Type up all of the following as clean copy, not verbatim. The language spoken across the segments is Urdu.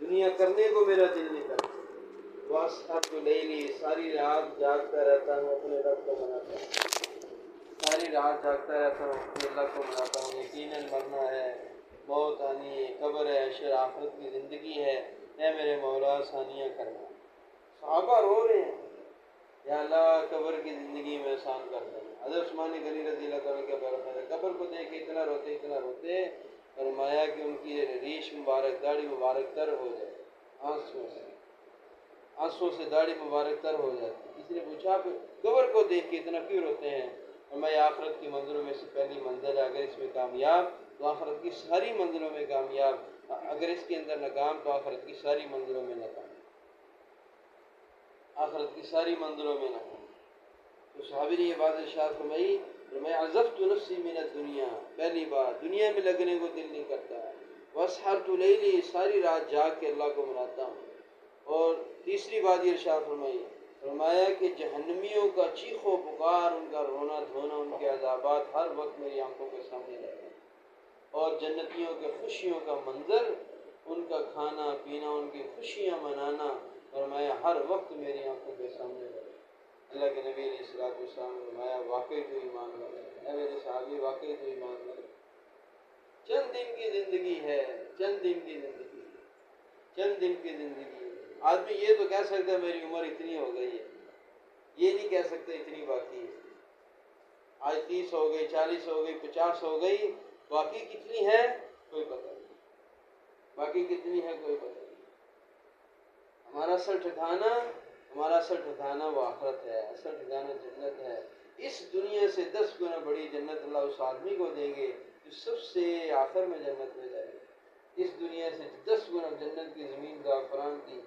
دنیا کرنے کو میرا دل نہیں کرتا۔ واسحب لیلی، ساری رات جاگتا رہتا ہوں، اپنے رب کو مناتا ہوں، ساری رات جاگتا رہتا ہوں، اپنے اللہ کو مناتا ہوں۔ یقیناً مرنا ہے، موت آنی ہے، قبر ہے، حشر آخرت کی زندگی ہے، اے میرے مولا ثانیہ کرنا۔ صحابہ رو رہے ہیں، یا اللہ قبر کی زندگی میں آسان کر دیں۔ حضرت عثمان غنی رضی اللہ عنہ کے بارے میں قبر کو دیکھ کے اتنا روتے، فرمایا کہ ان کی ریش مبارک، داڑھی مبارک تر ہو جائے، آنسوں سے داڑھی مبارک تر ہو جاتی۔ کسی نے پوچھا آپ قبر کو دیکھ کے اتنا کیوں روتے ہیں؟ فرمایا آخرت کی منزلوں میں سے پہلی منزل ہے، اگر اس میں کامیاب تو آخرت کی ساری منزلوں میں کامیاب، اگر اس کے اندر ناکام تو آخرت کی ساری منزلوں میں ناکام، آخرت کی ساری منزلوں میں ناکام۔ تو صحابی نے یہ بات ارشاد فرمائی، میں عزفت نفسی من الدنیا، پہلی بات دنیا میں لگنے کو دل نہیں کرتا، واسحرت لیلی، ساری رات جاگ کے اللہ کو مناتا ہوں۔ اور تیسری بات یہ ارشاد فرمایا کہ جہنمیوں کا چیخ و پکار، ان کا رونا دھونا، ان کے عذابات ہر وقت میری آنکھوں کے سامنے رہتے ہیں، اور جنتیوں کے خوشیوں کا منظر، ان کا کھانا پینا، ان کی خوشیاں منانا، فرمایا ہر وقت میری آنکھوں کے سامنے رہتے ہیں۔ اللہ کے نبی علیہ السلام نے فرمایا واقعی تو ایمان والے، اے میرے صحابی واقعی تو ایمان والے۔ چند دن کی زندگی ہے، چند دن کی زندگی ہے، چند دن کی زندگی ہے۔ آدمی یہ تو کہہ سکتا ہے میری عمر اتنی ہو گئی ہے، یہ نہیں کہہ سکتے اتنی باقی ہے۔ آج 30 ہو گئی، 40 ہو گئی، 50 ہو گئی، باقی کتنی ہے کوئی پتہ نہیں، باقی کتنی ہے کوئی پتہ نہیں۔ ہمارا اصل ٹھکانہ وہ آخرت ہے، اصل ٹھکانہ جنت ہے۔ اس دنیا سے 10 گنا بڑی جنت اللہ اس آدمی کو دیں گے جو سب سے آخر میں جنت میں جائے گا۔ اس دنیا سے 10 گنا جنت کی زمین زعفران کی،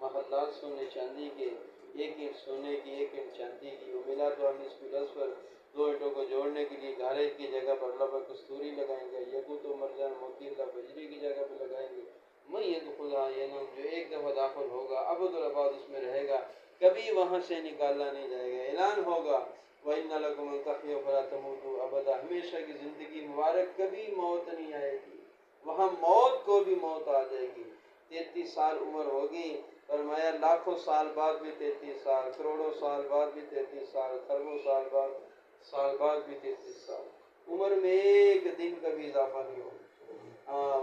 محلات سونے چاندی کے، ایک اینٹ سونے کی، ایک اینٹ چاندی کی، وہ ملا تو ہم اس پلس پر 2 اینٹوں کو جوڑنے کے لیے گھارے کی جگہ پر اللہ پر کستوری لگائیں گے، یقوت و مرجان موتی اللہ بجری کی جگہ پہ لگائیں گے۔ میں یہ تو خدا یہ نام جو ایک دفعہ داخل ہوگا ابد الآباد اس میں رہے گا، کبھی وہاں سے نکالا نہیں جائے گا۔ اعلان ہوگا وَإِنَّ لَكُمْ أَن تَحْيَوْا فَلَا تَمُوتُوا أَبَدًا، ہمیشہ کی زندگی مبارک، کبھی موت نہیں آئے گی، وہاں موت کو بھی موت آ جائے گی۔ 33 سال عمر ہوگی، فرمایا لاکھوں سال بعد بھی 33 سال، کروڑوں سال بعد بھی 33 سال، خربوں سال بعد بھی 33 سال، عمر میں ایک دن کا بھی اضافہ نہیں ہوگا۔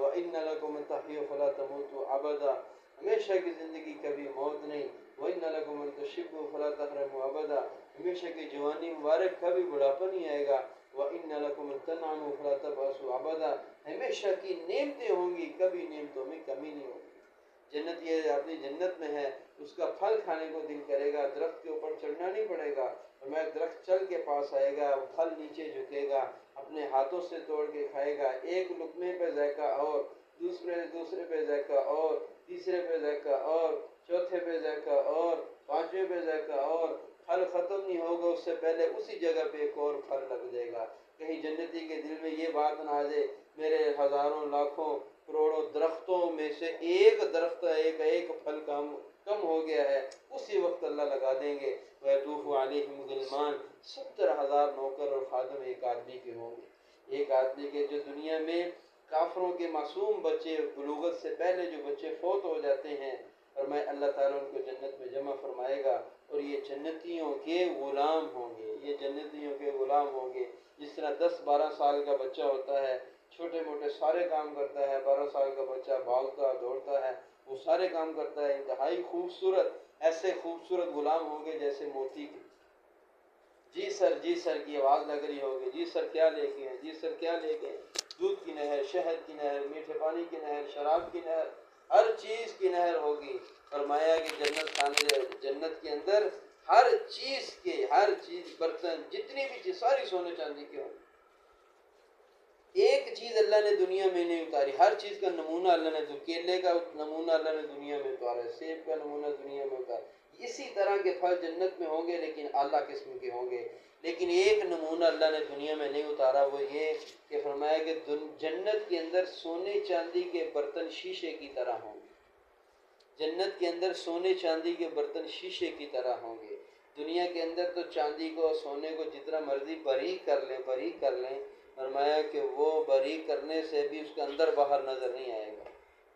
وَإِنَّ لَكُمْ أَن تَحْيَوْا فَلَا تَمُوتُوا أَبَدًا، ہمیشہ کی زندگی کبھی موت نہیں۔ وَإِنَّ لَكُمْ أَن تَشِبُّوا فَلَا تَحْرَمُوا أَبَدًا، ہمیشہ کی جوانی مبارک، کبھی بڑھاپا نہیں آئے گا۔ وَإِنَّ لَكُمْ أَن تَنْعَمُوا فَلَا تَبْأَسُوا أَبَدًا، ہمیشہ کی نعمتیں ہوں گی، کبھی نعمتوں میں کمی نہیں ہوگی۔ جنت یہ اپنی جنت میں ہے، اس کا پھل کھانے کو دل کرے گا، درخت کے اوپر چڑھنا نہیں پڑے گا، اور میں درخت چل کے پاس آئے گا، پھل نیچے جھکے گا، اپنے ہاتھوں سے توڑ کے کھائے گا، ایک لقمے پہ ذائقہ اور دوسرے پہ ذائقہ اور تیسرے پہ ذائقہ اور چوتھے پہ ذائقہ اور پانچویں پہ ذائقہ، اور پھل ختم نہیں ہوگا اس سے پہلے اسی جگہ پہ ایک اور پھل لگ جائے گا۔ کہیں جنتی کے دل میں یہ بات نہ آ جائے میرے ہزاروں لاکھوں کروڑوں درختوں میں سے ایک درخت ایک پھل کم ہو گیا ہے، اسی وقت اللہ لگا دیں گے وَيَطُوفُ عَلَيْهِمْ غِلْمَانٌ، 70,000 نوکر اور خادم ایک آدمی کے ہوں گے، ایک آدمی کے۔ جو دنیا میں کافروں کے معصوم بچے، بلوغت سے پہلے جو بچے فوت ہو جاتے ہیں، اور میں اللہ تعالیٰ ان کو جنت میں جمع فرمائے گا، اور یہ جنتیوں کے غلام ہوں گے، یہ جنتیوں کے غلام ہوں گے۔ جس طرح 10-12 سال کا بچہ ہوتا ہے، چھوٹے موٹے سارے کام کرتا ہے، 12 سال کا بچہ بھاگتا دوڑتا ہے، وہ سارے کام کرتا ہے، انتہائی خوبصورت، ایسے خوبصورت غلام ہوں گے جیسے موتی کے۔ جی سر کی آواز لگ رہی ہوگی، جی سر کیا لے کے ہیں، جی سر کیا لے کے ہیں، دودھ کی نہر، شہد کی نہر، میٹھے پانی کی نہر، شراب کی نہر، ہر چیز کی نہر ہوگی۔ فرمایا کہ جنت کے اندر ہر چیز برتن جتنی بھی چیز ساری سونے چاندی کی ہوگی۔ ایک چیز اللہ نے دنیا میں نہیں اتاری، ہر چیز کا نمونہ اللہ نے، کیلے کا نمونہ اللہ نے دنیا میں اتارا ہے، سیب کا نمونہ دنیا میں اتارا، اسی طرح کے پھل جنت میں ہوں گے لیکن اعلیٰ قسم کے ہوں گے۔ لیکن ایک نمونہ اللہ نے دنیا میں نہیں اتارا، وہ یہ کہ فرمایا کہ جنت کے اندر سونے چاندی کے برتن شیشے کی طرح ہوں گے، جنت کے اندر سونے چاندی کے برتن شیشے کی طرح ہوں گے۔ دنیا کے اندر تو چاندی کو سونے کو جتنا مرضی باریک کر لیں، فرمایا کہ وہ باریک کرنے سے بھی اس کا اندر باہر نظر نہیں آئے گا،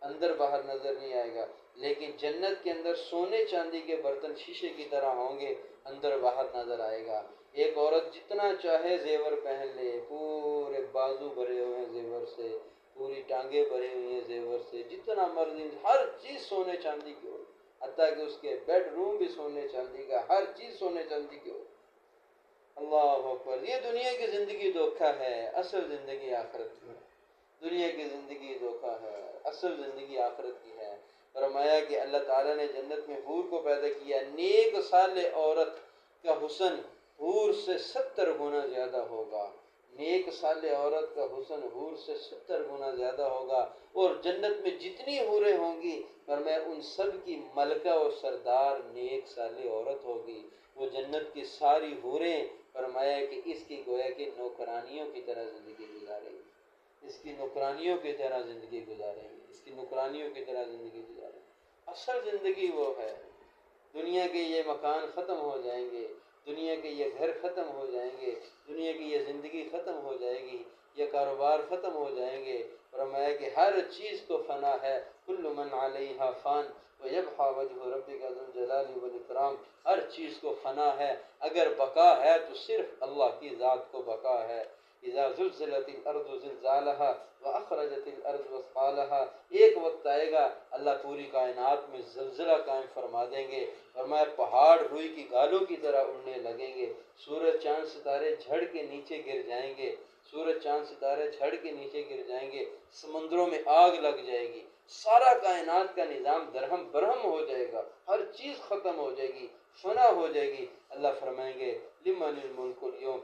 اندر باہر نظر نہیں آئے گا، لیکن جنت کے اندر سونے چاندی کے برتن شیشے کی طرح ہوں گے، اندر باہر نظر آئے گا۔ ایک عورت جتنا چاہے زیور پہن لے، پورے بازو بھرے ہوئے ہیں زیور سے، پوری ٹانگیں بھری ہوئی ہیں زیور سے، جتنا مرضی ہر چیز سونے چاندی کی ہو، حتیٰ کہ اس کے بیڈ روم بھی سونے چاندی کا، ہر چیز سونے چاندی کی ہو۔ اللہ اکبر! یہ دنیا کی زندگی دھوکہ ہے، اصل زندگی آخرت کی ہے۔ دنیا کی زندگی دھوکہ ہے، اصل زندگی آخرت کی ہے۔ فرمایا کہ اللہ تعالیٰ نے جنت میں حور کو پیدا کیا، نیک صالح عورت کا حسن حور سے 70 گنا زیادہ ہوگا، نیک صالح عورت کا حسن حور سے 70 گنا زیادہ ہوگا، اور جنت میں جتنی حوریں ہوں گی فرمایا ان سب کی ملکہ و سردار نیک صالح عورت ہوگی۔ وہ جنت کی ساری حوریں فرمایا کہ اس کی گویا کہ نوکرانیوں کی طرح زندگی گزاریں گی، اس کی نوکرانیوں کی طرح زندگی گزاریں گی، اس کی نوکرانیوں کی طرح زندگی گزاریں گی۔ اصل زندگی وہ ہے۔ دنیا کے یہ مکان ختم ہو جائیں گے، دنیا کے یہ گھر ختم ہو جائیں گے، دنیا کی یہ زندگی ختم ہو جائے گی، یہ کاروبار ختم ہو جائیں گے۔ فرمایا کہ ہر چیز کو فنا ہے، کل من علیہا فان ویبقی وجہ ربک ذو الجلال والاکرام، ہر چیز کو فنا ہے، اگر بقا ہے تو صرف اللہ کی ذات کو بقا ہے۔ اذا زلزلت الارض زلزالها واخرجت الارض اثقالها، ایک وقت آئے گا اللہ پوری کائنات میں زلزلہ قائم فرما دیں گے، فرمایا پہاڑ روئی کی گالوں کی طرح اڑنے لگیں گے، سورج چاند ستارے جھڑ کے نیچے گر جائیں گے، سورج چاند ستارے جھڑ کے نیچے گر جائیں گے، سمندروں میں آگ لگ جائے گی، سارا کائنات کا نظام درہم برہم ہو جائے گا، ہر چیز ختم ہو جائے گی، فنا ہو جائے گی۔ اللہ فرمائیں گے لمن الملک اليوم،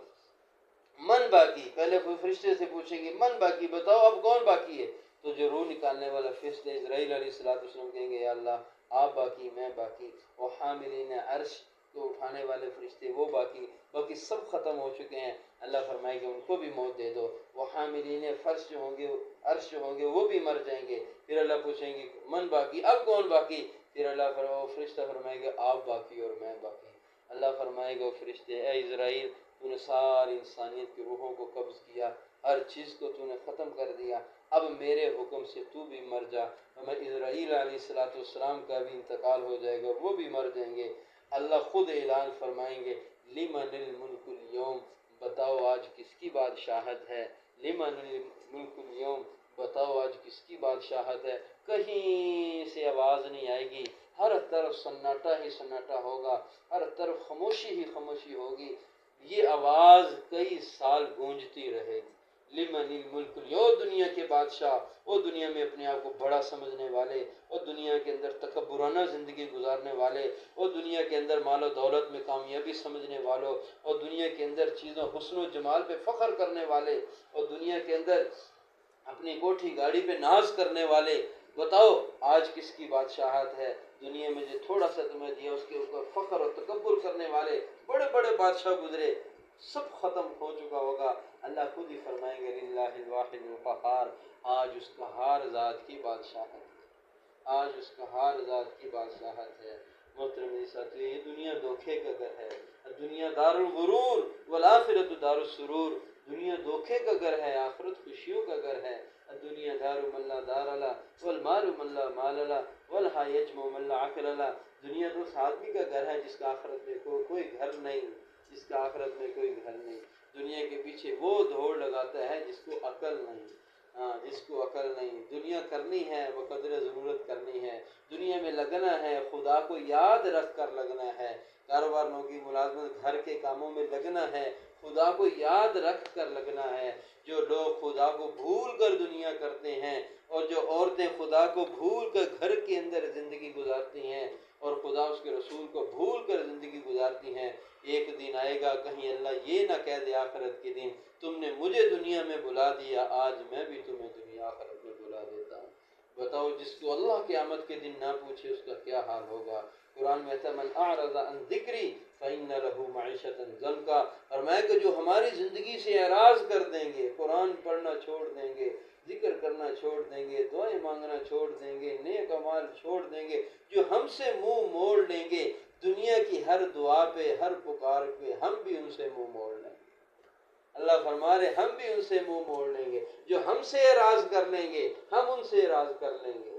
من باقی، پہلے کوئی فرشتے سے پوچھیں گے من باقی، بتاؤ اب کون باقی ہے؟ تو جو روح نکالنے والا فرشتے اسرائیل علیہ السلام کہیں گے یا اللہ آپ باقی، میں باقی، وہ حاملین عرش کو اٹھانے والے فرشتے وہ باقی، باقی سب ختم ہو چکے ہیں۔ اللہ فرمائے گا ان کو بھی موت دے دو، وہ حاملین فرش جو ہوں گے، عرش جو ہوں گے وہ بھی مر جائیں گے۔ پھر اللہ پوچھیں گے من باقی، اب کون باقی؟ پھر اللہ فرشتہ فرمائے گا آپ باقی اور میں باقی۔ اللہ فرمائے گا فرشتے اے اسرائیل تو نے ساری انسانیت کی روحوں کو قبض کیا، ہر چیز کو تو نے ختم کر دیا، اب میرے حکم سے تو بھی مر جا۔ ہمیں اسرائیل علیہ السلام کا بھی انتقال ہو جائے گا، وہ بھی مر جائیں گے۔ اللہ خود اعلان فرمائیں گے لمن الملک اليوم، بتاؤ آج کس کی بادشاہت ہے، لمن الملک اليوم، بتاؤ آج کس کی بادشاہت ہے۔ کہیں سے آواز نہیں آئے گی، ہر طرف سناٹا ہی سناٹا ہوگا، ہر طرف خاموشی ہی خاموشی ہوگی، یہ آواز کئی سال گونجتی رہے گی۔ لمن الملک اليوم، دنیا کے بادشاہ، وہ دنیا میں اپنے آپ کو بڑا سمجھنے والے، اور دنیا کے اندر تکبرانہ زندگی گزارنے والے، اور دنیا کے اندر مال و دولت میں کامیابی سمجھنے والوں، اور دنیا کے اندر چیزوں حسن و جمال پہ فخر کرنے والے، اور دنیا کے اندر اپنی کوٹھی گاڑی پہ ناز کرنے والے، بتاؤ آج کس کی بادشاہت ہے؟ دنیا میں جو تھوڑا سا تمہیں دیا اس کے اوپر فخر اور تکبر کرنے والے بڑے بڑے بادشاہ گزرے، سب ختم ہو چکا ہوگا۔ اللہ خود ہی فرمائیں گے للہ الواحد القہار، آج اس قہار ذات کی بادشاہت ہے، آج اس قہار ذات کی بادشاہت ہے۔ محترم ساتھی، یہ دنیا دھوکے کا گھر ہے، دنیا دار الغرور والآخرت دار السرور، دنیا دھوکے کا گھر ہے، آخرت خوشیوں کا گھر ہے۔ الدنیا دار من لا دار لا والمال من لا مال لا والحا یجمع من لا عقل لا، دنیا تو اس آدمی کا گھر ہے جس کا آخرت میں کوئی گھر نہیں، جس کا آخرت میں کوئی گھر نہیں۔ دنیا کے پیچھے وہ دوڑ لگاتا ہے جس کو عقل نہیں، ہاں جس کو عقل نہیں۔ دنیا کرنی ہے وہ قدر ضرورت کرنی ہے، دنیا میں لگنا ہے خدا کو یاد رکھ کر لگنا ہے، کاروبار نوکری ملازمت گھر کے کاموں میں لگنا ہے، خدا کو یاد رکھ کر لگنا ہے۔ جو لوگ خدا کو بھول کر دنیا کرتے ہیں، اور جو عورتیں خدا کو بھول کر گھر کے اندر زندگی گزارتی ہیں اور خدا اس کے رسول کو بھول کر زندگی گزارتی ہیں، ایک دن آئے گا کہیں اللہ یہ نہ کہہ دے آخرت کے دن تم نے مجھے دنیا میں بلا دیا، آج میں بھی تمہیں دنیا آخرت میں بلا دیتا ہوں۔ بتاؤ جس کو اللہ قیامت کے دن نہ پوچھے اس کا کیا حال ہوگا۔ قرآن میں ہے من اعرض عن ذکری فإن له معیشۃ ضنکا، فرمایا کہ جو ہماری زندگی سے اعراض کر دیں گے، قرآن پڑھنا چھوڑ دیں گے، ذکر کرنا چھوڑ دیں گے، دعائیں مانگنا چھوڑ دیں گے، نیک اعمال چھوڑ دیں گے، جو ہم سے منہ موڑ لیں گے، دنیا کی ہر دعا پہ ہر پکار پہ ہم بھی ان سے منہ موڑ لیں گے۔ اللہ فرما رہے ہم بھی ان سے منہ موڑ لیں گے، جو ہم سے اعراض کر لیں گے ہم ان سے اعراض کر لیں گے۔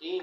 3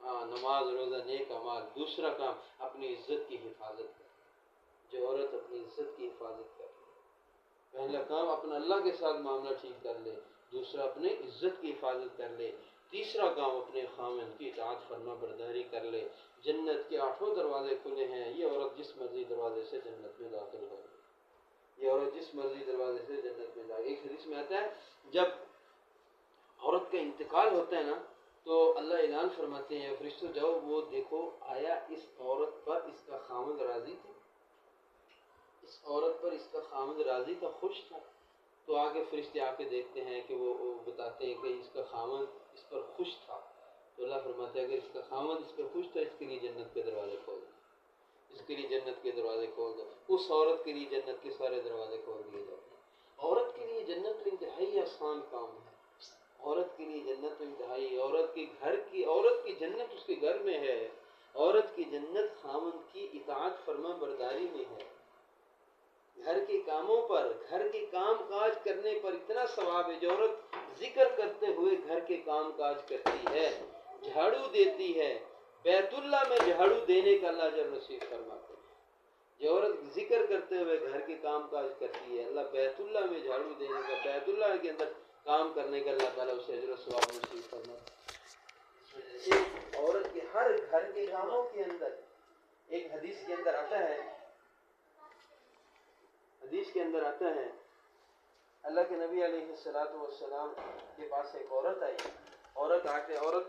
نماز روزہ نیک اعمال. دوسرا کام اپنی عزت کی حفاظت کر. جو عورت اپنی عزت کی حفاظت کر لے، پہلا کام اپنا اللہ کے ساتھ معاملہ ٹھیک کر لے، دوسرا اپنے عزت کی حفاظت کر لے، تیسرا کام اپنے خامن کی اطاعت فرما برداری کر لے. جنت کے 8 دروازے کھلے ہیں، یہ عورت جس مرضی دروازے سے جنت میں داخل ہو. یہ عورت جس مرضی دروازے سے جنت میں داخل. ایک حدیث میں آتا ہے جب عورت کا انتقال ہوتا ہے نا تو اللہ اعلان فرماتے ہیں فرشتوں جاؤ وہ دیکھو آیا اس عورت پر اس کا خامد راضی تھا، اس عورت پر اس کا خامد راضی تھا، خوش تھا. تو آگے فرشتے آ کے دیکھتے ہیں کہ وہ بتاتے ہیں کہ اس کا خامد اس پر خوش تھا. تو اللہ فرماتا ہے کہ اس کا خامد اس پر خوش تھا، اس کے لیے جنت کے دروازے کھول دو، اس کے لیے جنت کے دروازے کھول دو. اس عورت کے لیے جنت کے سارے دروازے کھول دیے جاتے ہیں. عورت کے لیے جنت انتہائی آسان کام ہے. عورت کے لیے جنت انتہائی، عورت کی جنت اس کے گھر میں ہے. عورت کی جنت خامد کی اطاعت فرما برداری میں ہے. گھر کے کاموں پر، گھر کے کام کاج کرنے پر اتنا ثواب ہے. جو عورت ذکر کرتے ہوئے گھر کے کام کاج کرتی ہے، جھاڑو دیتی ہے، بیت اللہ میں جھاڑو دینے کا اللہ اجر نصیب فرماتے ہیں. جو عورت ذکر کرتے ہوئے گھر کے کام کاج کرتی ہے، اللہ بیت اللہ میں جھاڑو دینے کا، بیت اللہ کے اندر کام کرنے کا اللہ تعالیٰ اسے اجر و ثواب نصیب فرماتے ہیں. عورت کے ہر گھر کے کاموں کے اندر ایک حدیث کے اندر آتا ہے، اللہ کے نبی علیہ السلام کے پاس ایک عورت آئی. عورت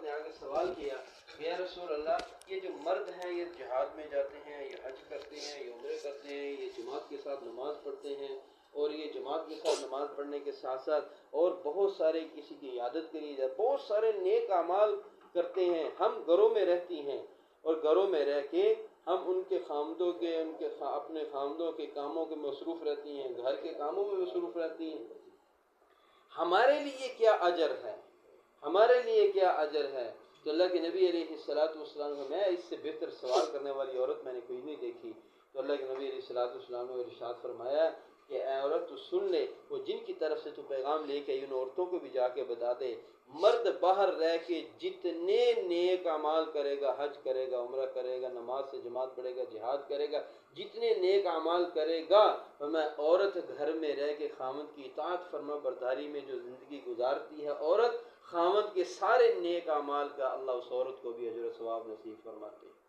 نے آگے سوال کیا کہ یا رسول اللہ، یہ جو مرد ہیں یہ جہاد میں جاتے ہیں، یہ حج کرتے ہیں، یہ عمرے کرتے ہیں، یہ جماعت کے ساتھ نماز پڑھتے ہیں، اور یہ جماعت کے ساتھ نماز پڑھنے کے ساتھ ساتھ اور بہت سارے کسی کی عیادت کے لیے بہت سارے نیک اعمال کرتے ہیں. ہم گھروں میں رہتی ہیں اور گھروں میں رہ کے ہم ان کے خامدوں کے اپنے خامدوں کے کاموں کے مصروف رہتی ہیں، گھر کے کاموں میں مصروف رہتی ہیں. ہمارے لیے کیا اجر ہے؟ ہمارے لیے کیا اجر ہے؟ تو اللہ کے نبی علیہ السلام کو میں اس سے بہتر سوال کرنے والی عورت میں نے کوئی نہیں دیکھی. تو اللہ کے نبی علیہ السلام نے ارشاد فرمایا کہ اے عورت تو سن لے، وہ جن کی طرف سے تو پیغام لے کے ان عورتوں کو بھی جا کے بتا دے، مرد باہر رہ کے جتنے نیک اعمال کرے گا، حج کرے گا، عمرہ کرے گا، نماز سے جماعت پڑھے گا، جہاد کرے گا، جتنے نیک اعمال کرے گا، میں عورت گھر میں رہ کے خامد کی اطاعت فرما برداری میں جو زندگی گزارتی ہے عورت، خامد کے سارے نیک اعمال کا اللہ اس عورت کو بھی اجر و ثواب نصیب فرماتے ہیں.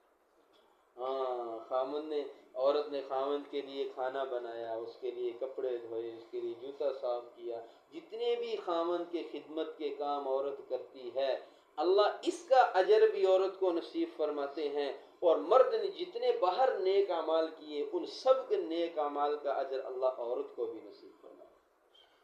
عورت نے خامد کے لیے کھانا بنایا، اس کے لیے کپڑے دھوئے، اس کے لیے جوتا صاف کیا، جتنے بھی خامد کے خدمت کے کام عورت کرتی ہے اللہ اس کا اجر بھی عورت کو نصیب فرماتے ہیں. اور مرد نے جتنے باہر نیک اعمال کیے ان سب کے نیک اعمال کا اجر اللہ عورت کو بھی نصیب فرماتے ہیں.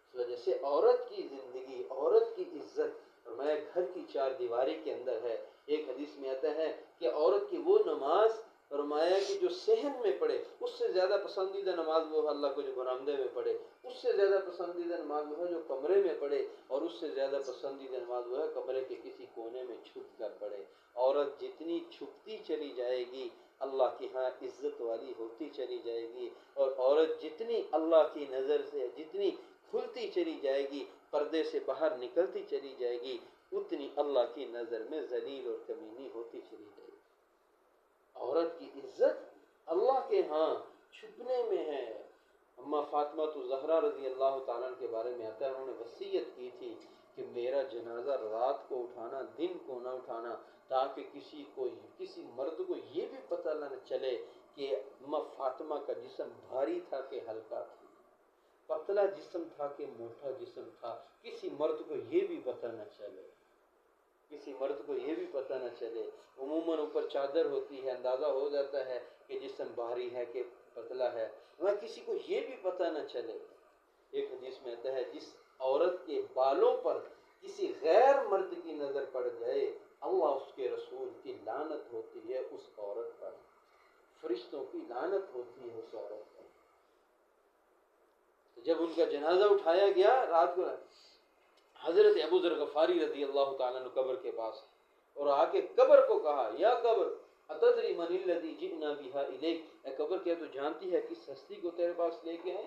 اس وجہ سے عورت کی زندگی، عورت کی عزت فرمایا گھر کی 4 دیواری کے اندر ہے. ایک حدیث میں آتا ہے کہ عورت کی وہ نماز فرمایا کہ جو صحن میں پڑھے اس سے زیادہ پسندیدہ نماز وہ ہے اللہ کو جو برآمدے میں پڑھے، اس سے زیادہ پسندیدہ نماز وہ ہے جو کمرے میں پڑھے، اور اس سے زیادہ پسندیدہ نماز وہ ہے کمرے کے کسی کونے میں چھپ کر پڑھے. عورت جتنی چھپتی چلی جائے گی اللہ کی ہاں عزت والی ہوتی چلی جائے گی، اور عورت جتنی اللہ کی نظر سے جتنی کھلتی چلی جائے گی، پردے سے باہر نکلتی چلی جائے گی، اتنی اللہ کی نظر میں ذلیل اور کمینی ہوتی چلی جائے گی. عورت کی عزت اللہ کے ہاں چھپنے میں ہے. اما فاطمہ الزہرا رضی اللہ تعالیٰ کے بارے میں آتا ہے، انہوں نے وصیت کی تھی کہ میرا جنازہ رات کو اٹھانا، دن کو نہ اٹھانا، تاکہ کسی مرد کو یہ بھی پتہ نہ چلے کہ اما فاطمہ کا جسم بھاری تھا کہ ہلکا تھا، پتلا جسم تھا کہ موٹا جسم تھا. کسی مرد کو یہ بھی پتہ نہ چلے، کسی مرد کو یہ بھی پتہ نہ چلے. عموماً اوپر چادر ہوتی ہے، اندازہ ہو جاتا ہے کہ جسم بھاری ہے کہ پتلا ہے، وہاں کسی کو یہ بھی پتہ نہ چلے. ایک حدیث میں آتا ہے جس عورت کے بالوں پر کسی غیر مرد کی نظر پڑ جائے اللہ اس کے رسول کی لعنت ہوتی ہے اس عورت پر، فرشتوں کی لعنت ہوتی ہے اس عورت پر. جب ان کا جنازہ اٹھایا گیا رات کو، حضرت ابو ذر غفاری رضی اللہ تعالیٰ عنہ قبر کے پاس، اور آ کے قبر کو کہا یا قبر اتدری من الذی جئنا بها الیک، اے قبر کیا تو جانتی ہے کس ہستی کو تیرے پاس لے کے آئے؟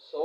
100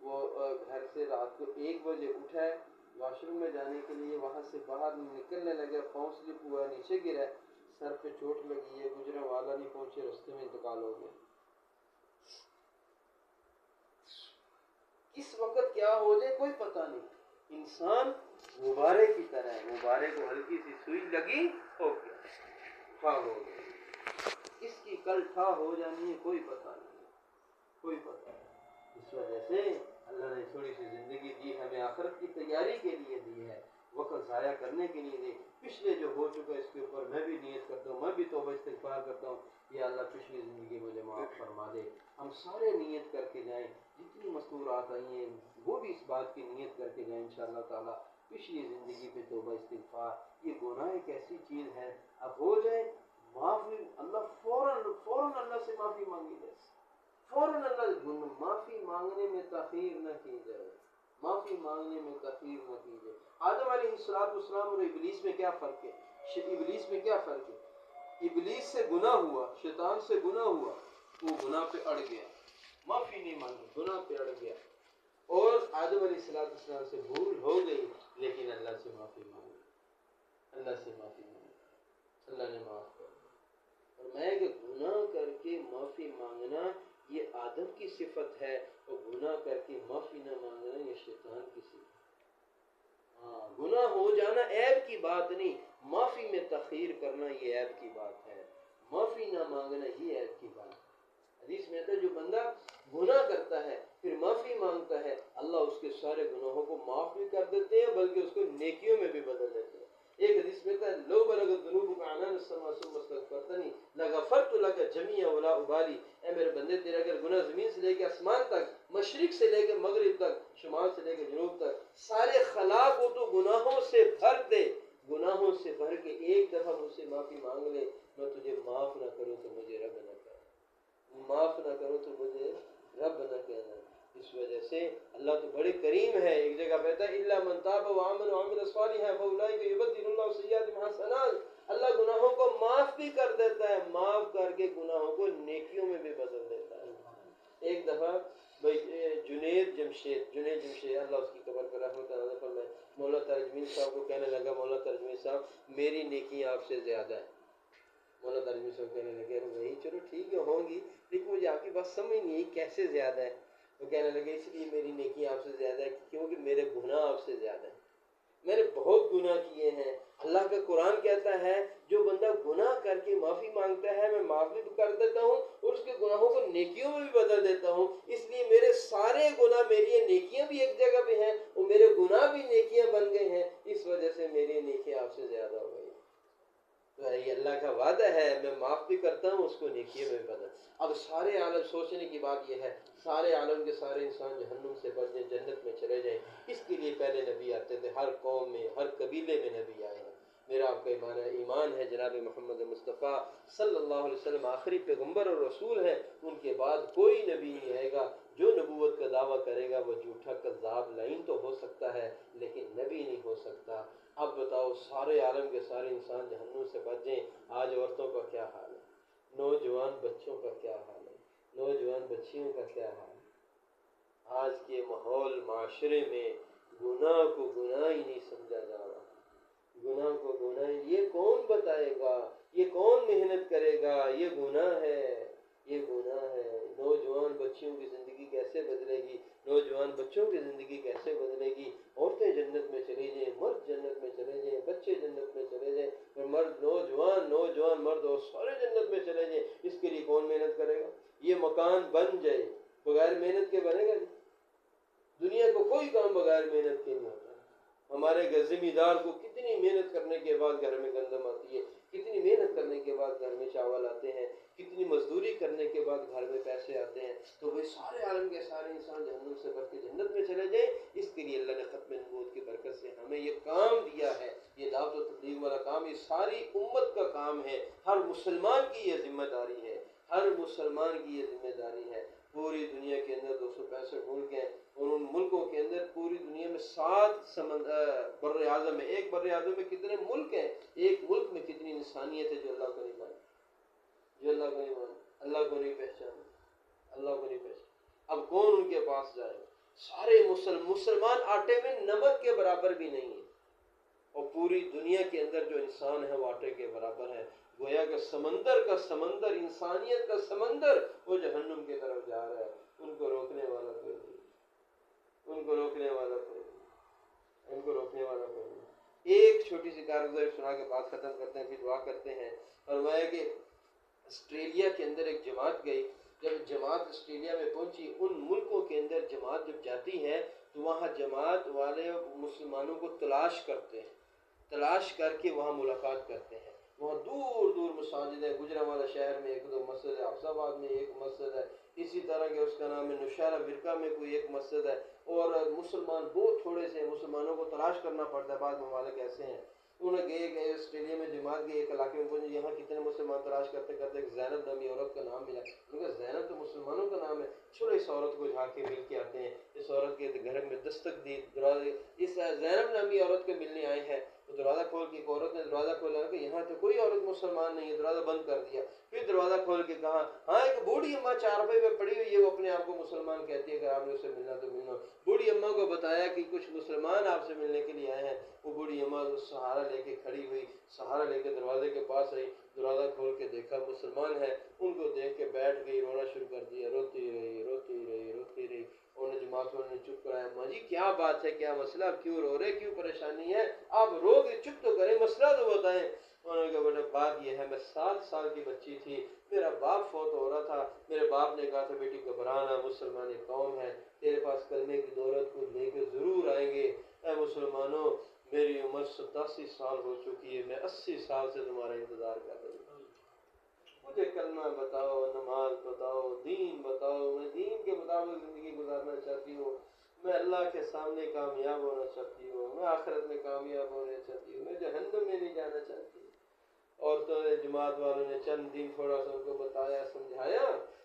وہ گھر سے رات کو 1 بجے اٹھا ہے واش روم میں جانے کے لیے، وہاں سے باہر نکلنے لگا، پاؤں سلپ ہوا، نیچے گرا، سر پہ چوٹ لگی ہے، گزرا والا نہیں پہنچے، رستے میں انتقال ہو گیا۔ کس وقت کیا ہو جائے کوئی پتہ نہیں۔ انسان غبارے کی طرح ہے، غبارے کو ہلکی سی سوئی لگی ہو گیا، ٹھا ہو گیا۔ اس کی کل ٹھا ہو جانی ہے کوئی پتہ نہیں، کوئی پتہ نہیں۔ اس وجہ سے اللہ نے تھوڑی سی زندگی دی، ہمیں آخرت کی تیاری کے لیے دی ہے، وقت ضائع کرنے کے لیے دی۔ پچھلے جو ہو چکا ہے اس کے اوپر میں بھی نیت کرتا ہوں، میں بھی توبہ استغفار کرتا ہوں، یا اللہ پچھلی زندگی مجھے معاف فرما دے۔ ہم سارے نیت کر کے جائیں، جتنی مستورات آئی ہیں وہ بھی اس بات کی نیت کر کے جائیں انشاءاللہ تعالیٰ پچھلی زندگی پہ توبہ استغفار۔ یہ گناہ ایک ایسی چیز ہے، اب ہو جائے معافی، اللہ فوراً اللہ سے معافی مانگی جائے، فوراً اللہ معافی مانگنے میں تاخیر نہ کی جائے، معافی مانگنے میں تاخیر نہ کی جائے۔ آدم علیہ السلام اور ابلیس میں کیا فرق ہے؟ ابلیس میں کیا فرق ہے؟ ابلیس سے گناہ ہوا، شیطان سے گناہ ہوا، وہ گناہ پہ اڑ گیا، معافی نہیں مانگی، گناہ پہ اڑ گیا۔ اور آدم علیہ السلام سے بھول ہو گئی لیکن اللہ سے معافی مانگی، اللہ سے معافی مانگی، اللہ نے معاف کر دیا۔ اور میں کہ گناہ کر کے معافی مانگنا یہ آدم کی صفت ہے، اور گناہ کر کے معافی نہ مانگنا یہ شیطان کی صفت ہے۔ ہاں، گناہ ہو جانا عیب کی بات نہیں، معافی میں تاخیر کرنا یہ عیب کی بات ہے، معافی نہ مانگنا یہ عیب کی بات ہے۔ حدیث میں آتا ہے جو بندہ گناہ کرتا ہے پھر معافی مانگتا ہے، اللہ اس کے سارے گناہوں کو معاف بھی کر دیتے ہیں بلکہ اس کو نیکیوں میں بھی بدل دیتے ہیں۔ ایک حدیث میں آتا ہے لو بلغت ذنوبک عنان السماء ثم استغفرتنی لغفرت لك جميعا ولا ابالی۔ اے میرے بندے تیرے اگر گناہ زمین سے لے کے آسمان تک، مشرق سے لے کے مغرب تک، شمال سے لے کے جنوب تک، سارے خلا کو تو گناہوں سے بھر دے، گناہوں سے بھر کے ایک دفعہ مجھ سے معافی مانگ لے، میں تجھے معاف نہ کروں تو مجھے رب نہ کر، معاف نہ کرو تو مجھے رب نہ کہنا۔ اس وجہ سے اللہ تو بڑے کریم ہے، ایک جگہ کہتا ہے الا من تاب وآمن وعمل صالحا فاولئک یبدل اللہ سیئاتہم حسنات۔ اللہ گناہوں کو معاف بھی کر دیتا ہے، معاف کر کے گناہوں کو نیکیوں میں بھی بدل دیتا ہے۔ ایک دفعہ جنید جمشید اللہ اس کی قبر پر رحمت اللہ فرمائے، مولا ترجمین صاحب کو کہنے لگا مولا ترجمین صاحب میری نیکی آپ سے زیادہ ہے۔ مولا ترجمین صاحب کہنے لگے وہی چلو ٹھیک ہے ہوں گی، لیکن مجھے آپ کی بات سمجھ نہیں آئی کیسے زیادہ ہے؟ وہ کہنے لگے اس لیے میری نیکی آپ سے زیادہ ہے کیونکہ میرے گناہ آپ سے زیادہ ہیں، میں نے بہت گناہ کیے ہیں۔ اللہ کا قرآن کہتا ہے جو بندہ گناہ کر کے معافی مانگتا ہے میں معافی بھی کر دیتا ہوں اور اس کے گناہوں کو نیکیوں میں بھی بدل دیتا ہوں، اس لیے میرے سارے گناہ، میری نیکیاں بھی ایک جگہ پہ ہیں اور میرے گناہ بھی نیکیاں بن گئے ہیں، اس وجہ سے میری نیکیاں آپ سے زیادہ ہو گئی۔ تو یہ اللہ کا وعدہ ہے میں معاف بھی کرتا ہوں اس کو نیکیوں میں بدل۔ اب سارے عالم سوچنے کی بات یہ ہے سارے عالم کے سارے انسان جہنم سے بچ جائیں، جنت میں چلے جائیں، اس کے لیے پہلے نبی آتے تھے، ہر قوم میں ہر قبیلے میں نبی آئے ہیں۔ میرا آپ کا ایمان ہے جناب محمد مصطفیٰ صلی اللہ علیہ وسلم آخری پیغمبر اور رسول ہیں، ان کے بعد کوئی نبی نہیں آئے گا۔ جو نبوت کا دعویٰ کرے گا وہ جھوٹا کذاب لعین تو ہو سکتا ہے لیکن نبی نہیں ہو سکتا۔ اب بتاؤ سارے عالم کے سارے انسان جہنم سے بچ جائیں، آج عورتوں کا کیا حال ہے، نوجوان بچوں کا کیا حال ہے، نوجوان بچیوں کا کیا حال ہے؟ آج کے ماحول معاشرے میں گناہ کو گناہ ہی نہیں سمجھا جا رہا، گناہ کو گناہ، یہ کون بتائے گا، یہ کون محنت کرے گا، یہ گناہ ہے، یہ گناہ ہے۔ نوجوان بچیوں کی زندگی کیسے بدلے گی، نوجوان بچوں کی زندگی کیسے بدلے گی؟ عورتیں جنت میں چلی جائیں، مرد جنت میں چلے جائیں، بچے جنت میں چلے جائیں، اور مرد نوجوان مرد اور سارے جنت میں چلے جائیں، اس کے لیے کون محنت کرے گا؟ یہ مکان بن جائے بغیر محنت کے بنے گا جی؟ دنیا کو کوئی کام بغیر محنت کے نہیں ہوتا۔ ہمارے زمیں دار کو کتنی محنت کرنے کے بعد گھر میں گندم آتی ہے، کتنی محنت کرنے کے بعد گھر میں چاول آتے ہیں، کتنی مزدوری کرنے کے بعد گھر میں پیسے آتے ہیں، تو وہ سارے عالم کے سارے انسان جہنم سے بچ کے جنت میں چلے جائیں، اس کے لیے اللہ نے ختم نبوت کی برکت سے ہمیں یہ کام دیا ہے، یہ دعوت و تبلیغ والا کام، یہ ساری امت کا کام ہے، ہر مسلمان کی یہ ذمہ داری ہے، ہر مسلمان کی یہ ذمہ داری ہے۔ پوری دنیا کے اندر 265 ملک ہیں اور ان ملکوں کے اندر پوری دنیا میں 7 بر اعظم ہے، ایک بر اعظم میں کتنے ملک ہیں، ایک ملک میں کتنی انسانیت ہے جو اللہ کو نہیں مانے، جو اللہ کو نہیں مانے، اللہ کو نہیں پہچانا، اللہ کو نہیں پہچانا۔ اب کون ان کے پاس جائے گا؟ سارے مسلمان آٹے میں نمک کے برابر بھی نہیں ہے، اور پوری دنیا کے اندر جو انسان ہے وہ آٹے کے برابر ہے۔ گویا کہ سمندر کا سمندر، انسانیت کا سمندر وہ جہنم کی طرف جا رہا ہے، ان کو روکنے والا کوئی نہیں، ان کو روکنے والا کوئی نہیں، ان کو روکنے والا کوئی نہیں۔ ایک چھوٹی سی کارگزاری سنا کے بات ختم کرتے ہیں، پھر دعا کرتے ہیں۔ فرمایا کہ آسٹریلیا کے اندر ایک جماعت گئی، جب جماعت آسٹریلیا میں پہنچی، ان ملکوں کے اندر جماعت جب جاتی ہے تو وہاں جماعت والے مسلمانوں کو تلاش کرتے ہیں، تلاش کر کے وہاں ملاقات کرتے ہیں۔ وہاں دور دور مساجد ہے، گجرانوالہ شہر میں ایک دو مسجد ہے، حفص آباد میں ایک مسجد ہے، اسی طرح کے اس کا نام ہے نوشہرہ برقہ میں کوئی ایک مسجد ہے، اور مسلمان بہت تھوڑے سے ہیں، مسلمانوں کو تلاش کرنا پڑتا ہے۔ بعض ممالک ایسے ہیں، انہیں گئے آسٹریلیا میں جماعت گئی، ایک علاقے میں پہنچے، یہاں کتنے مسلمان تلاش کرتے کرتے ایک زینب نامی عورت کا نام ملا۔ ان کا زینب تو مسلمانوں کا نام ہے، چلو اس عورت کو جا کے مل کے آتے ہیں۔ اس عورت کے گھر میں دستک دی، دروازے، اس زینب نامی عورت کے ملنے آئے ہیں، تو دروازہ کھول کے ایک عورت نے دروازہ کھولا کہ یہاں تو کوئی عورت مسلمان نہیں ہے، دروازہ بند کر دیا۔ پھر دروازہ کھول کے کہا، ہاں ایک بوڑھی اماں چارپائی پہ پڑی ہوئی ہے، وہ اپنے آپ کو مسلمان کہتی ہے، اگر آپ نے اسے ملنا تو ملنا۔ بوڑھی اماں کو بتایا کہ کچھ مسلمان آپ سے ملنے کے لیے آئے ہیں۔ وہ بوڑھی اماں سہارا لے کے کھڑی ہوئی، سہارا لے کے دروازے کے پاس آئی، دروازہ کھول کے دیکھا مسلمان ہے، ان کو دیکھ کے بیٹھ گئی، رونا شروع کر دیا، روتی رہی روتی رہی روتی رہی۔ انہوں نے جماعت والوں نے چپ کرایا، ماں جی کیا بات ہے، کیا مسئلہ، آپ کیوں رو رہے، کیوں پریشانی ہے، آپ رو کے چپ تو کریں، مسئلہ تو بتائیں۔ انہوں نے کہا بیٹا بات یہ ہے، میں 7 سال کی بچی تھی، میرا باپ فوت ہو رہا تھا، میرے باپ نے کہا تھا بیٹی گھبرانا، مسلمان قوم ہے، تیرے پاس کلمے کی دولت کو لے کے ضرور آئیں گے۔ اے مسلمانوں، میری عمر 87 سال ہو چکی ہے، میں 80 سال سے تمہارا انتظار کر رہی ہوں، مجھے کلمہ بتاؤ، نماز بتاؤ، دین بتاؤ، میں دین کے مطابق زندگی گزارنا چاہتی ہوں، میں اللہ کے سامنے کامیاب ہونا چاہتی ہوں، میں آخرت میں کامیاب ہونا چاہتی ہوں، میں جہنم میں نہیں جانا چاہتی۔ عورتوں نے، جماعت والوں نے چند دن تھوڑا سا ان کو بتایا، سمجھایا،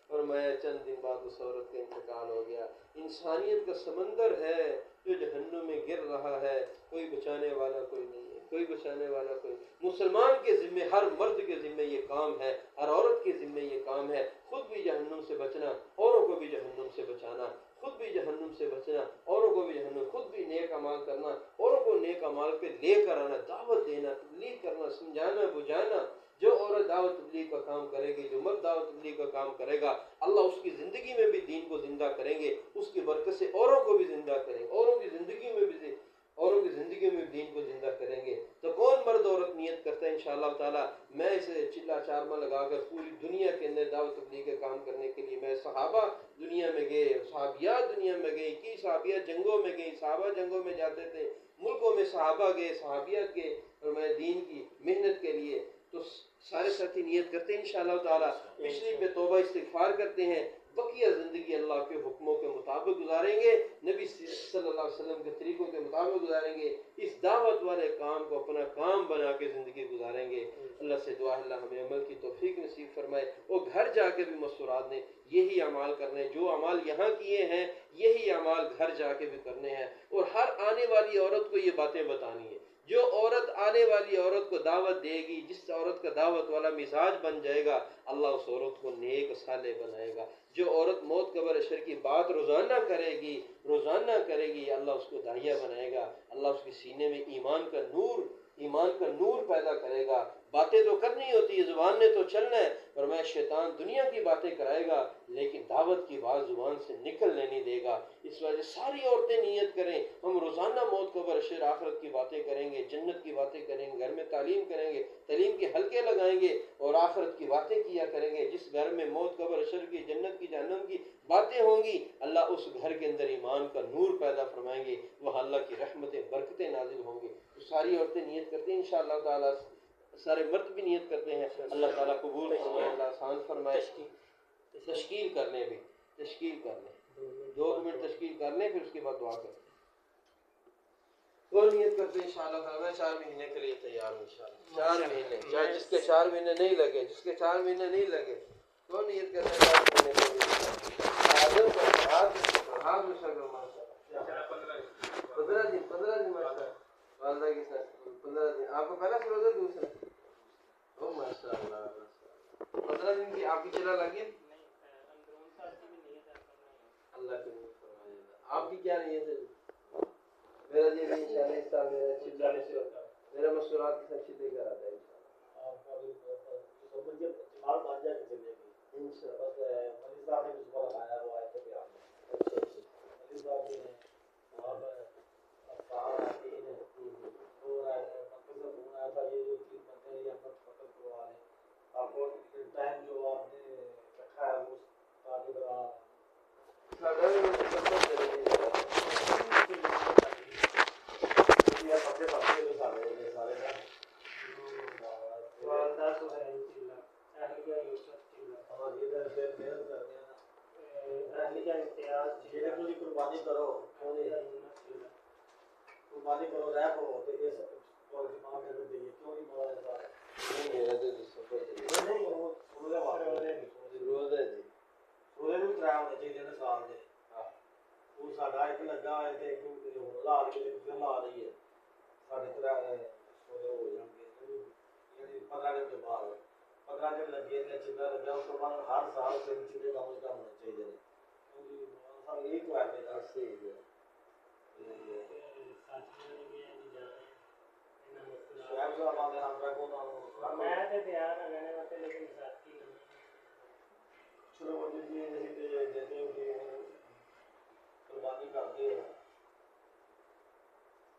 اور میں چند دن بعد اس عورت کا انتقال ہو گیا۔ انسانیت کا سمندر ہے جو جہنم میں گر رہا ہے، کوئی بچانے والا کوئی نہیں ہے، کوئی بچانے والا کوئی نہیں۔ مسلمان کے ذمے، ہر مرد کے ذمے یہ کام ہے، ہر عورت کے ذمے یہ کام ہے، خود بھی جہنم سے بچنا، اوروں کو بھی جہنم سے بچانا، خود بھی جہنم سے بچنا، اوروں کو بھی جہنم، خود بھی نیک اعمال کرنا، اوروں کو نیک اعمال پہ لے کر آنا، دعوت دینا، تبلیغ کرنا، سمجھانا، بجھانا۔ جو عورت دعوت تبلیغ کا کام کرے گی، جو مرد دعوت تبلیغ کا کام کرے گا، اللہ اس کی زندگی میں بھی دین کو زندہ کریں گے، اس کی برکت سے اوروں کو بھی زندہ کریں گے، اوروں کی زندگی میں بھی دین کو زندہ کریں گے۔ تو کون مرد عورت نیت کرتا ہے انشاءاللہ تعالی، میں اسے چلا چارما لگا کر پوری دنیا کے اندر دعوت تبلیغ کا کام کرنے کے لیے، میں صحابہ دنیا میں گئے، صحابیات دنیا میں گئی، کی صحابیات جنگوں میں گئی، صحابہ جنگوں میں جاتے تھے، ملکوں میں صحابہ گئے، صحابیات گئے، اور میں دین کی محنت کے لیے۔ تو سارے ساتھی نیت کرتے ہیں انشاءاللہ تعالی، پچھلی پہ توبہ استغفار کرتے ہیں، بقیہ زندگی اللہ کے حکموں کے مطابق گزاریں گے، نبی صلی اللہ علیہ وسلم کے طریقوں کے مطابق گزاریں گے، اس دعوت والے کام کو اپنا کام بنا کے زندگی گزاریں گے۔ اللہ سے دعا ہے اللہ ہمیں عمل کی توفیق نصیب فرمائے، اور گھر جا کے بھی مستورات نے یہی اعمال کرنے، جو اعمال یہاں کیے ہیں یہی اعمال گھر جا کے بھی کرنے ہیں، اور ہر آنے والی عورت کو یہ باتیں بتانی ہے۔ جو عورت آنے والی عورت کو دعوت دے گی، جس عورت کا دعوت والا مزاج بن جائے گا، اللہ اس عورت کو نیک صالح بنائے گا۔ جو عورت موت قبر اشر کی بات روزانہ کرے گی، اللہ اس کو داعیہ بنائے گا، اللہ اس کے سینے میں ایمان کا نور پیدا کرے گا۔ باتیں تو کرنی ہوتی ہے، زبان نے تو چلنا ہے، اور میں شیطان دنیا کی باتیں کرائے گا لیکن دعوت کی بات زبان سے نکلنے نہیں دے گا۔ اس وجہ ساری عورتیں نیت کریں، ہم روزانہ موت قبر اشر آخرت کی باتیں کریں گے، جنت کی باتیں کریں گے، گھر میں تعلیم کریں گے، تعلیم کے حلقے لگائیں گے، اور آخرت کی باتیں کیا کریں گے۔ جس گھر میں موت قبر اشر کی، جنت کی، جہنم کی باتیں ہوں گی، اللہ اس گھر کے اندر ایمان کا نور پیدا فرمائیں گے، وہاں اللہ کی رحمتیں، برکتیں نازل ہوں گی۔ تو ساری عورتیں نیت کرتی ہیں انشاءاللہ تعالی، سارے مرد بھی نیت کرتے ہیں، اللہ تعالیٰ قبول فرمائے، اللہ آسان فرمائے۔ تشکیل کر لیں، 2 منٹ تشکیل کر لیں، پھر اس کے بعد دعا کریں۔ وہ نیت کرتے ہیں انشاءاللہ تعالیٰ، میں 4 مہینے کے لیے تیار ہوں انشاءاللہ، 4 مہینے، چاہے جس کے 4 مہینے نہیں لگے، تو نیت کرتے ہیں 4 مہینے کے لیے۔ ہاتھ میں شکر ماشاءاللہ 15 دن ماشاءاللہ، والدہ کے ساتھ 15 دن، آپ کو پہلا روزہ دوسرا؟ او ماشاءاللہ، 15 دن کی آپ کی چلا لگی، اللہ کے آپ کی کیا نیت ہے؟ میرا جی بھی انشاءاللہ اس سال میرا مشورات کی سب چیزیں کر آتا ہے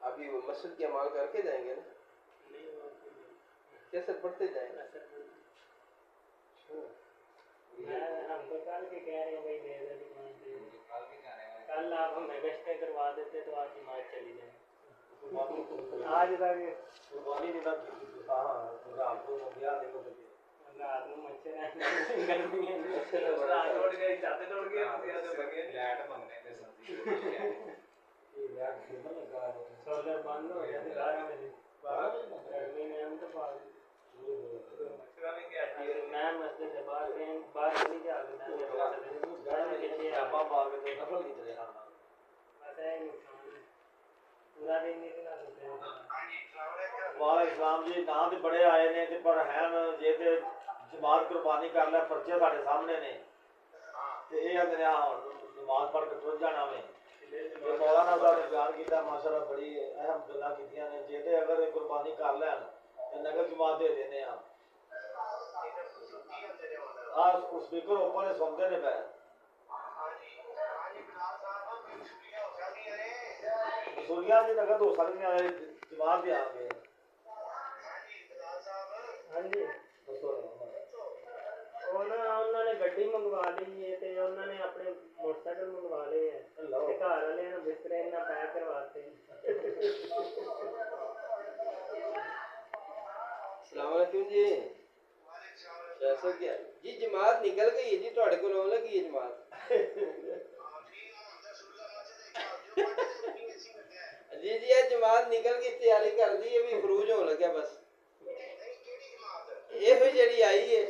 ابھی وہ مسجد کے اعمال کر کے جائیں گے نا کیسے پڑھتے جائیں گے ہم تو کل کے کہہ رہے ہیں بھائی کل آپ ہمیں گشتیں کروا دیتے تو آج جماعت چلی جائیں آج تک رات میں مچھر گرمی سولر بند ہو گیا گرمی میں ہم تو میں مسجد سے باہر نہیں جا اسلام جی نام تو بڑے آئے نے پر ہیں جی جماعت قربانی کر لیا پرچے سارے سامنے نے یہ نماز پڑھ کے ٹر جانا میں مولانا صاحب نے بیان کیا ماشاءاللہ بڑی اہم گلاں کیتیاں نے جے اگر قربانی کر لین تے نگر جماعت دے دینے ہاں اسپیکر اوپر سنتے نے پہ سوریاں جی نگر تو سکتے ہیں جماعت بھی آ گئے ہاں جی انہوں نے گڈی منگوا لی ہے تے انہوں نے اپنے موٹر سائیکل منگوا لے ہیں تے گھر والے نے بسترے انہاں پیک کرواتے ہیں السلام علیکم جی کیسا کیا جی جماعت نکل گئی ہے جی تھوڑے کو لوگ لگی ہے جماعت جی جی یہ جماعت نکل گئی تیاری کر دی ابھی خروج ہونے لگا بس یہ بھی جڑی آئی ہے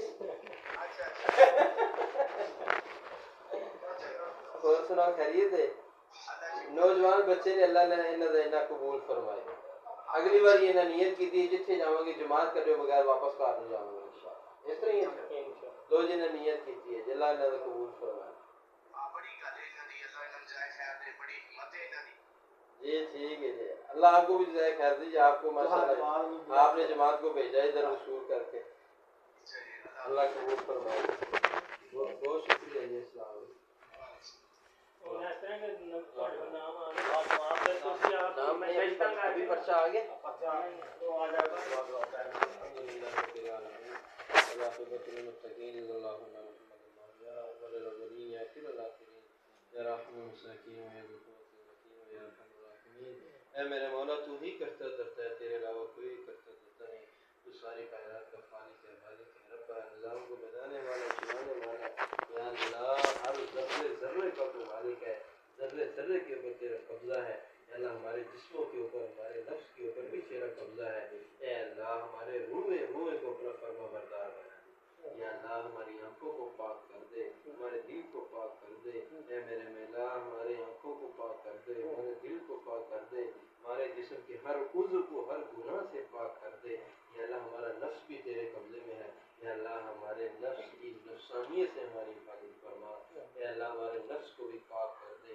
اور سنا خیریت ہے نوجوان بچے نے اللہ نے انہاں قبول فرمائے اگلی بار یہ نیت کی تھی جتھے جاواں گے جماعت کرے بغیر واپس گھر نہیں جاواں گے انشاءاللہ اس طرح ہی ہے دو جن نے نیت کی تھی ہے اللہ نے قبول فرمائے جی ٹھیک ہے جی اللہ آپ کو بھی جزائے خیر دیجیے آپ کو ماشاءاللہ آپ نے جماعت کو بھیجا ادھر رسول کر کے اللہ قبول فرمائے بہت شکریہ جی السلام علیکم ابھی پرچہ آ گیا اے میرے مولا تو ہی کرتا دھرتا ہے تیرے علاوہ کوئی کرتا دھرتا نہیں تو ساری کائنات کا خالق ہے مالک ہے رب ہے نظام کو بنانے والا چلانے والا یا اللہ ہر ذرے ذرے کا تو مالک ہے ذرے ذرے کے اوپر تیرا قبضہ ہے اے اللہ ہمارے جسموں کے اوپر ہمارے نفس کے اوپر بھی تیرا قبضہ ہے اے اللہ ہمارے روئے کو اپنا فرما بردار بنا دے یا اللہ ہماری آنکھوں کو پاک کر دے ہمارے دل کو پاک کر دے اے میرے مولا ہمارے آنکھوں کو پاک کر دے ہمارے دل کو پاک کر دے ہمارے جسم کے ہر عضو کو ہر گناہ سے پاک کر دے یا اللہ ہمارا نفس بھی تیرے قبضے میں ہے یا اللہ ہمارے نفس کی نفسانیت سے ہماری حفاظت فرما اے اللہ ہمارے نفس کو بھی پاک کر دے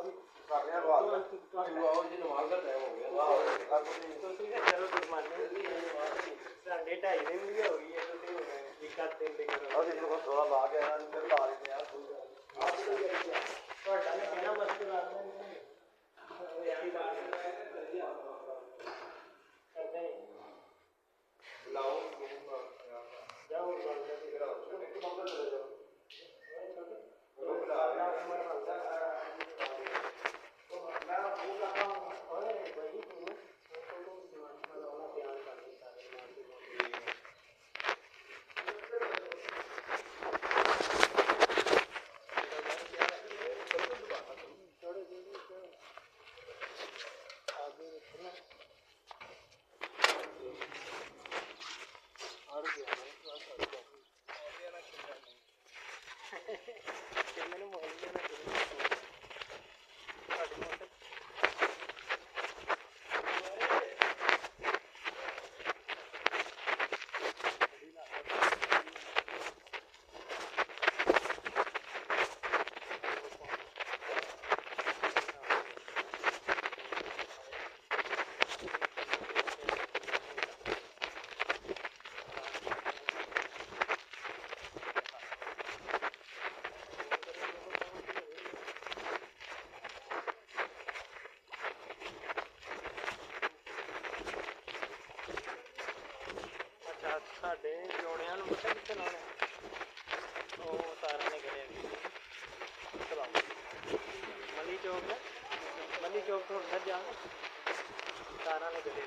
ਅਸੀਂ ਕਰ ਰਹੇ ਹਾਂ ਵਾਦ ਉਹ ਜੀ ਨਮਾਜ਼ ਦਾ ਟਾਈਮ ਹੋ ਗਿਆ ਤੁਸੀਂ ਕਿ ਚਲੋ ਕੁਰਬਾਨੀ ਸਾਡੇ 2.5 ਦਿਨ ਵੀ ਹੋ ਗਈ ਹੈ ਤੁਸੀਂ ਇੱਕ ਹੱਥ ਦਿਨ ਦੇ ਕਰੋ ਅਸੀਂ ਨੂੰ ਥੋੜਾ ਲਾ ਕੇ ਇਹਨਾਂ ਨੂੰ ਫਿਰ ਲਾ ਲੈਂਦੇ ਆ ਤੁਹਾਡਾ ਨੇ ਕਿਹਨਾਂ ਮਸਤ ਲਾ ਦਿੰਦੇ ਲਾਓ ਜਾਓ ਸਾਡੇ ਜੋੜਿਆਂ ਨੂੰ ਪਤਾ ਕਿੱਥੇ ਲਾਉਣਾ ਉਹ ਤਾਰਾਂ ਨੇ ਕਰਿਆ ਚਲਾਓ ਮੱਲੀ ਚੌਕ ਤੋਂ ਅੰਦਰ ਜਾਣਾ ਤਾਰਾਂ ਨੇ ਕਰਿਆ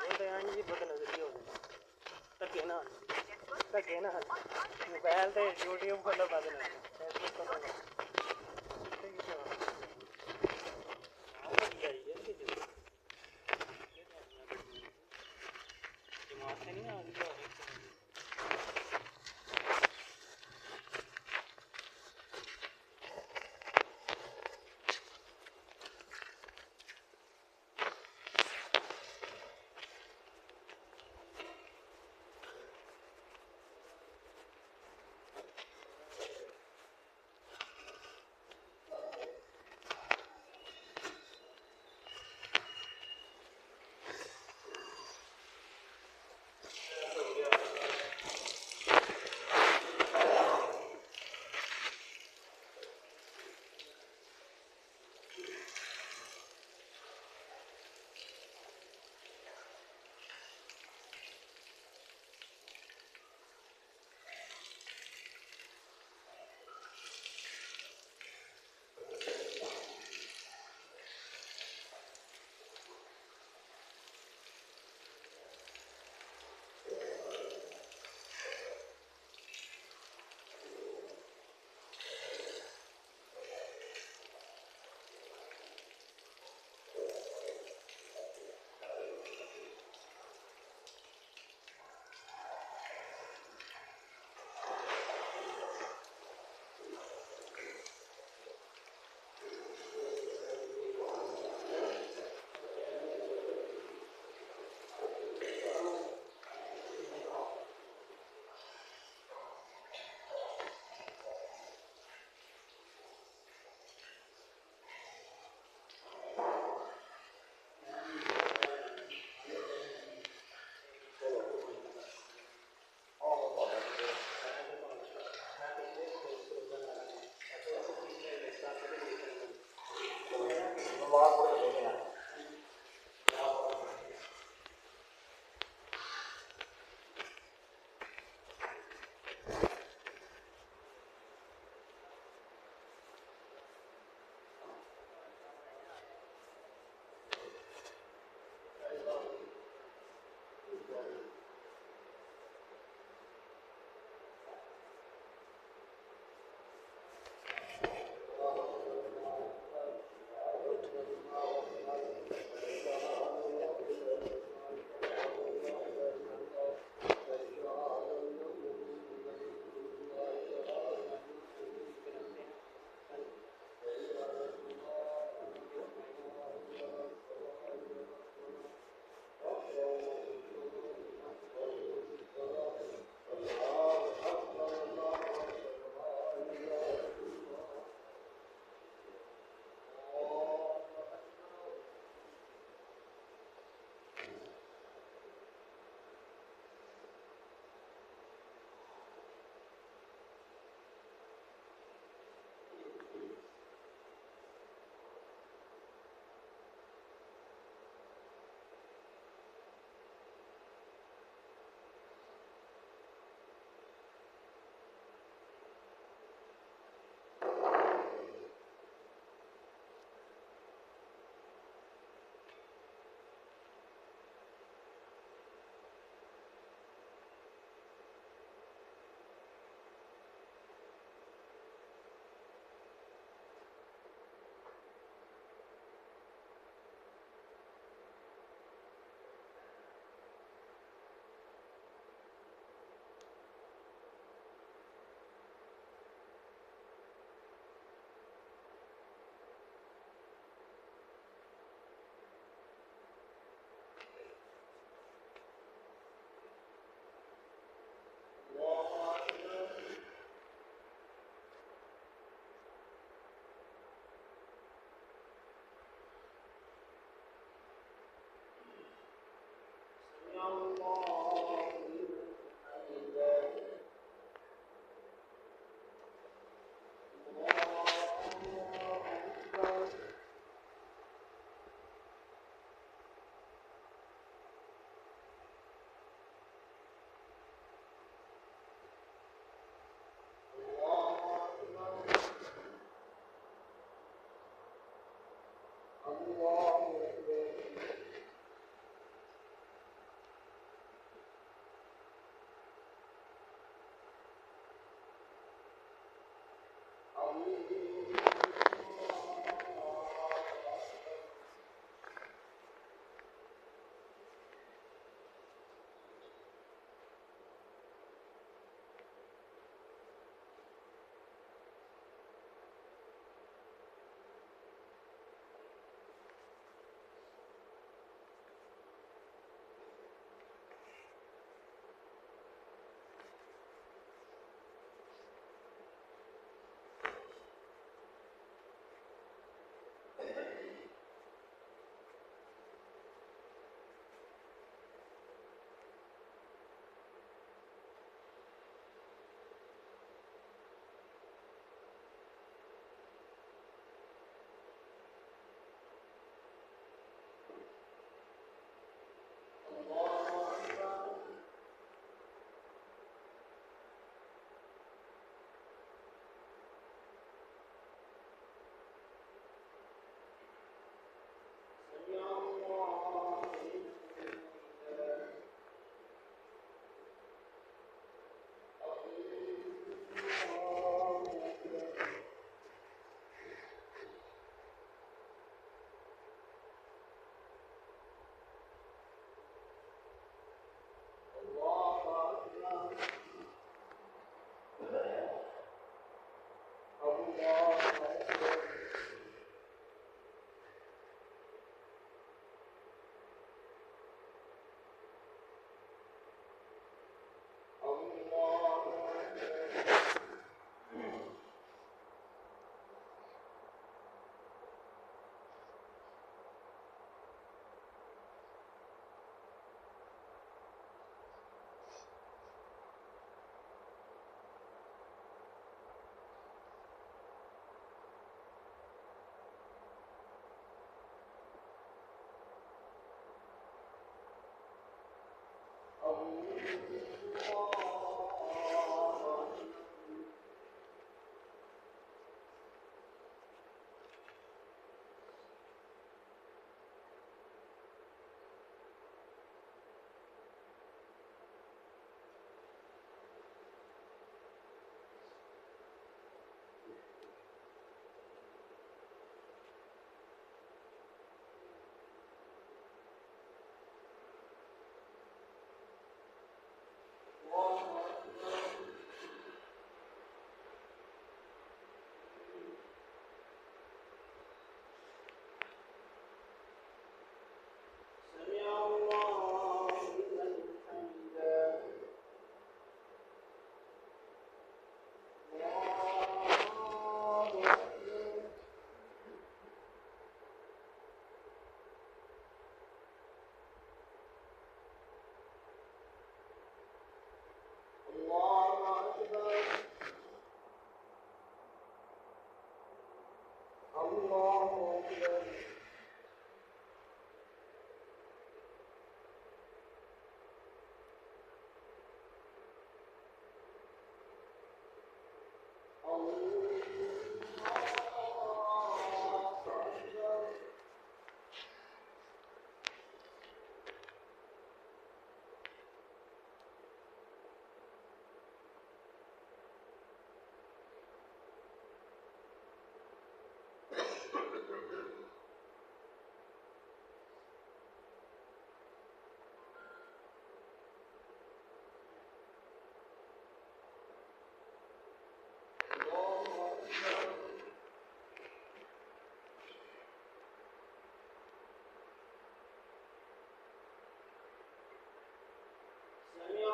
ਸਾਡੇ ਆਂ ਜੀ ਬਦਨਜ਼ਰੀ ਹੋ ਗਈ ਧੱਕੇ ਨਾਲ ਮੋਬਾਈਲ ਤੇ YouTube ਖੋਲੋ ਬਦਨਜ਼ਰੀ ਫੇਸਬੁੱਕ ਖੋਲੋ ਕਿੱਥੇ ਕਿੱਥੇ ਆਹ ਕੀ ਕਰੀ ਜਾਂਦੇ ਜੀ ਜਮਾਤ ਨਹੀਂ ਆ ਰਹੀ سمع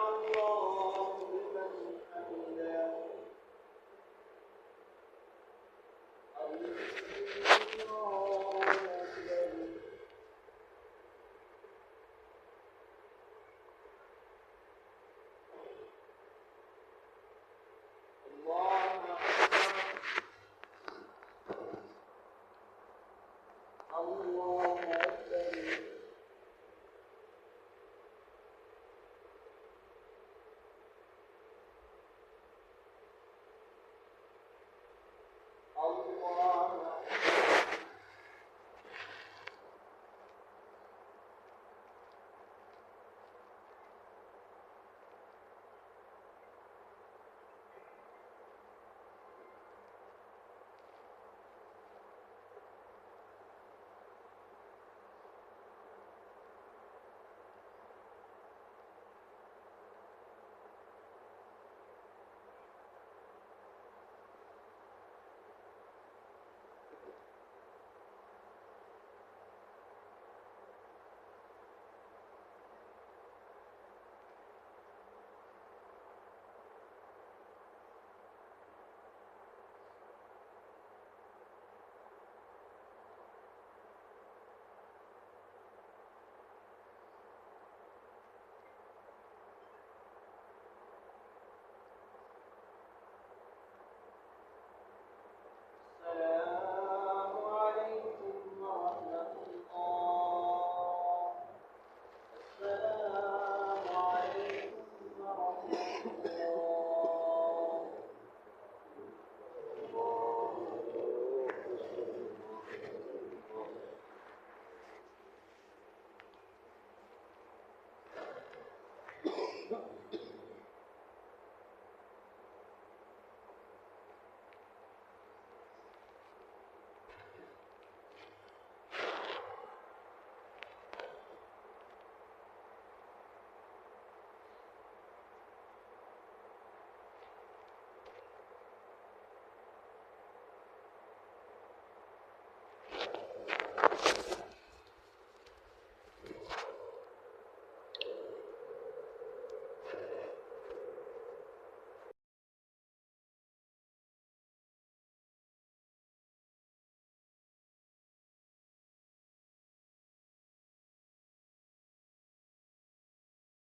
الله